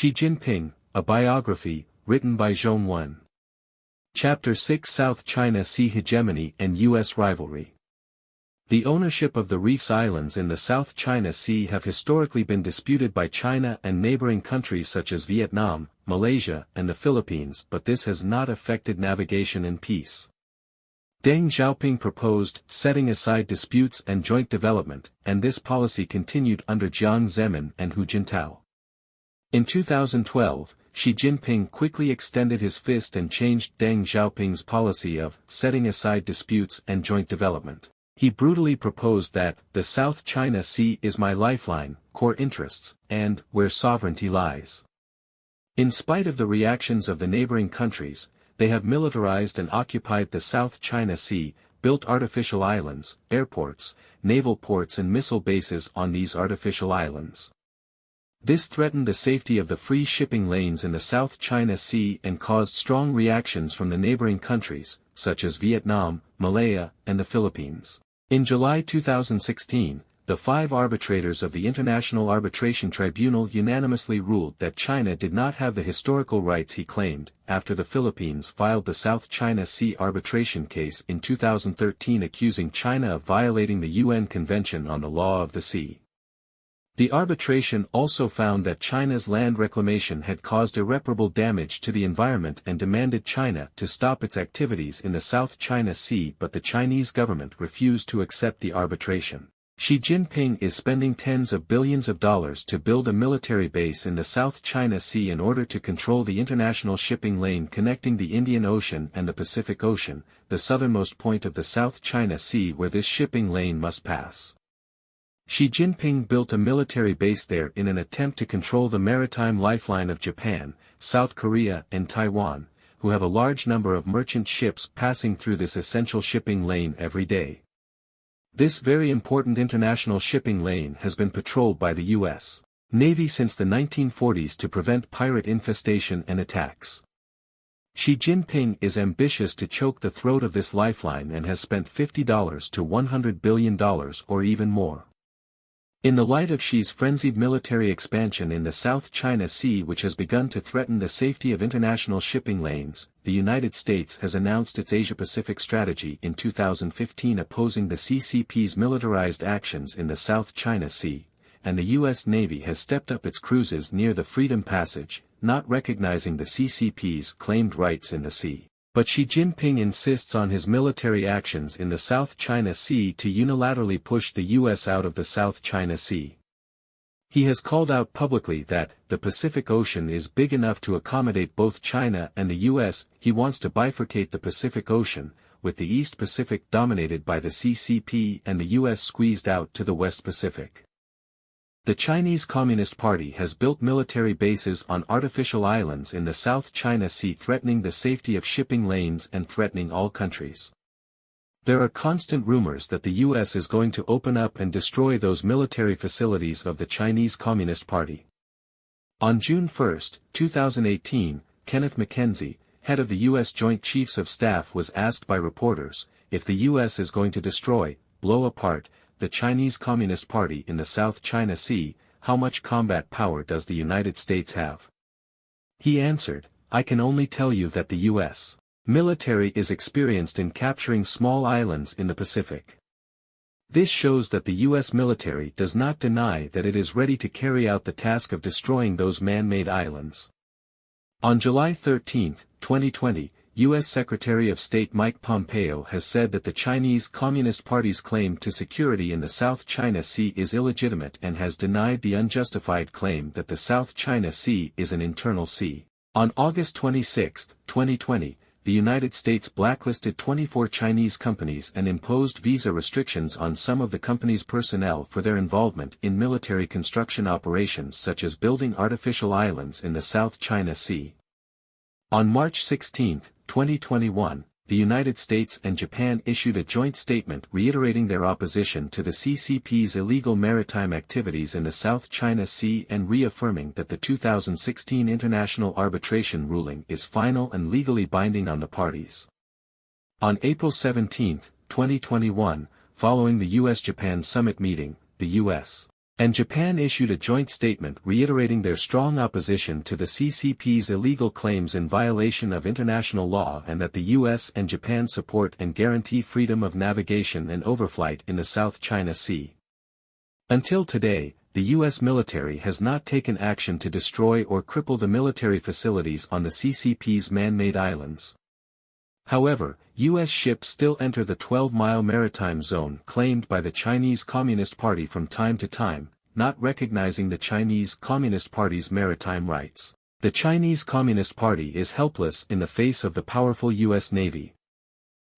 Xi Jinping, a biography, written by Zhong Wen. Chapter 6 South China Sea Hegemony and U.S. Rivalry. The ownership of the reefs islands in the South China Sea have historically been disputed by China and neighboring countries such as Vietnam, Malaysia, and the Philippines, but this has not affected navigation and peace. Deng Xiaoping proposed setting aside disputes and joint development, and this policy continued under Jiang Zemin and Hu Jintao. In 2012, Xi Jinping quickly extended his fist and changed Deng Xiaoping's policy of setting aside disputes and joint development. He brutally proposed that the South China Sea is my lifeline, core interests, and where sovereignty lies. In spite of the reactions of the neighboring countries, they have militarized and occupied the South China Sea, built artificial islands, airports, naval ports and missile bases on these artificial islands. This threatened the safety of the free shipping lanes in the South China Sea and caused strong reactions from the neighboring countries, such as Vietnam, Malaya, and the Philippines. In July 2016, the 5 arbitrators of the International Arbitration Tribunal unanimously ruled that China did not have the historical rights he claimed, after the Philippines filed the South China Sea arbitration case in 2013 accusing China of violating the UN Convention on the Law of the Sea. The arbitration also found that China's land reclamation had caused irreparable damage to the environment and demanded China to stop its activities in the South China Sea, but the Chinese government refused to accept the arbitration. Xi Jinping is spending tens of billions of dollars to build a military base in the South China Sea in order to control the international shipping lane connecting the Indian Ocean and the Pacific Ocean, the southernmost point of the South China Sea where this shipping lane must pass. Xi Jinping built a military base there in an attempt to control the maritime lifeline of Japan, South Korea and Taiwan, who have a large number of merchant ships passing through this essential shipping lane every day. This very important international shipping lane has been patrolled by the U.S. Navy since the 1940s to prevent pirate infestation and attacks. Xi Jinping is ambitious to choke the throat of this lifeline and has spent $50 to $100 billion or even more. In the light of Xi's frenzied military expansion in the South China Sea, which has begun to threaten the safety of international shipping lanes, the United States has announced its Asia-Pacific strategy in 2015 opposing the CCP's militarized actions in the South China Sea, and the U.S. Navy has stepped up its cruises near the Freedom Passage, not recognizing the CCP's claimed rights in the sea. But Xi Jinping insists on his military actions in the South China Sea to unilaterally push the U.S. out of the South China Sea. He has called out publicly that the Pacific Ocean is big enough to accommodate both China and the U.S. He wants to bifurcate the Pacific Ocean, with the East Pacific dominated by the CCP and the U.S. squeezed out to the West Pacific. The Chinese Communist Party has built military bases on artificial islands in the South China Sea, threatening the safety of shipping lanes and threatening all countries. There are constant rumors that the U.S. is going to open up and destroy those military facilities of the Chinese Communist Party. On June 1, 2018, Kenneth McKenzie, head of the U.S. Joint Chiefs of Staff, was asked by reporters, if the U.S. is going to destroy, blow apart, the Chinese Communist Party in the South China Sea, how much combat power does the United States have? He answered, I can only tell you that the U.S. military is experienced in capturing small islands in the Pacific. This shows that the U.S. military does not deny that it is ready to carry out the task of destroying those man-made islands. On July 13, 2020, U.S. Secretary of State Mike Pompeo has said that the Chinese Communist Party's claim to security in the South China Sea is illegitimate and has denied the unjustified claim that the South China Sea is an internal sea. On August 26, 2020, the United States blacklisted 24 Chinese companies and imposed visa restrictions on some of the companies' personnel for their involvement in military construction operations such as building artificial islands in the South China Sea. On March 16, 2021, the United States and Japan issued a joint statement reiterating their opposition to the CCP's illegal maritime activities in the South China Sea and reaffirming that the 2016 international arbitration ruling is final and legally binding on the parties. On April 17, 2021, following the U.S.-Japan summit meeting, the U.S. And Japan issued a joint statement reiterating their strong opposition to the CCP's illegal claims in violation of international law and that the US and Japan support and guarantee freedom of navigation and overflight in the South China Sea. Until today, the US military has not taken action to destroy or cripple the military facilities on the CCP's man-made islands. However, U.S. ships still enter the 12-mile maritime zone claimed by the Chinese Communist Party from time to time, not recognizing the Chinese Communist Party's maritime rights. The Chinese Communist Party is helpless in the face of the powerful U.S. Navy.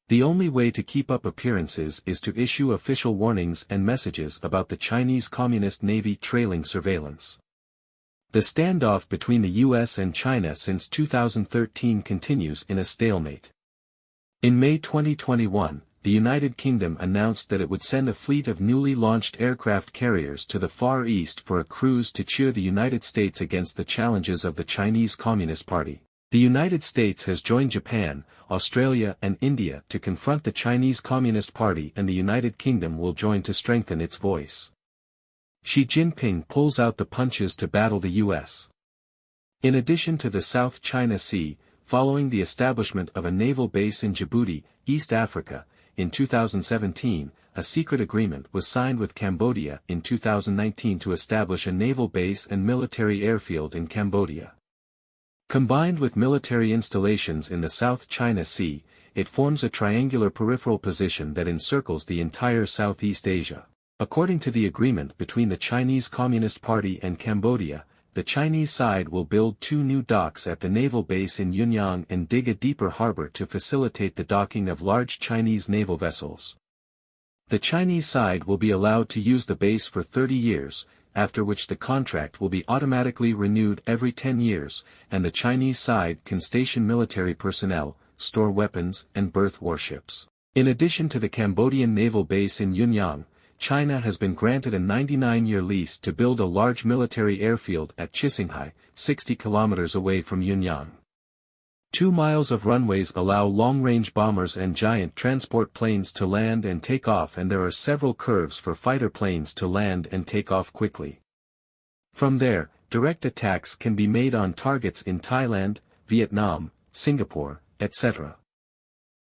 The only way to keep up appearances is to issue official warnings and messages about the Chinese Communist Navy trailing surveillance. The standoff between the U.S. and China since 2013 continues in a stalemate. In May 2021, the United Kingdom announced that it would send a fleet of newly launched aircraft carriers to the Far East for a cruise to cheer the United States against the challenges of the Chinese Communist Party. The United States has joined Japan, Australia and India to confront the Chinese Communist Party, and the United Kingdom will join to strengthen its voice. Xi Jinping pulls out the punches to battle the U.S. In addition to the South China Sea, following the establishment of a naval base in Djibouti, East Africa, in 2017, a secret agreement was signed with Cambodia in 2019 to establish a naval base and military airfield in Cambodia. Combined with military installations in the South China Sea, it forms a triangular peripheral position that encircles the entire Southeast Asia. According to the agreement between the Chinese Communist Party and Cambodia, the Chinese side will build 2 new docks at the naval base in Yunyang and dig a deeper harbor to facilitate the docking of large Chinese naval vessels. The Chinese side will be allowed to use the base for 30 years, after which the contract will be automatically renewed every 10 years, and the Chinese side can station military personnel, store weapons and berth warships. In addition to the Cambodian naval base in Yunyang, China has been granted a 99-year lease to build a large military airfield at Chisinghai, 60 kilometers away from Yunyang. 2 miles of runways allow long-range bombers and giant transport planes to land and take off, and there are several curves for fighter planes to land and take off quickly. From there, direct attacks can be made on targets in Thailand, Vietnam, Singapore, etc.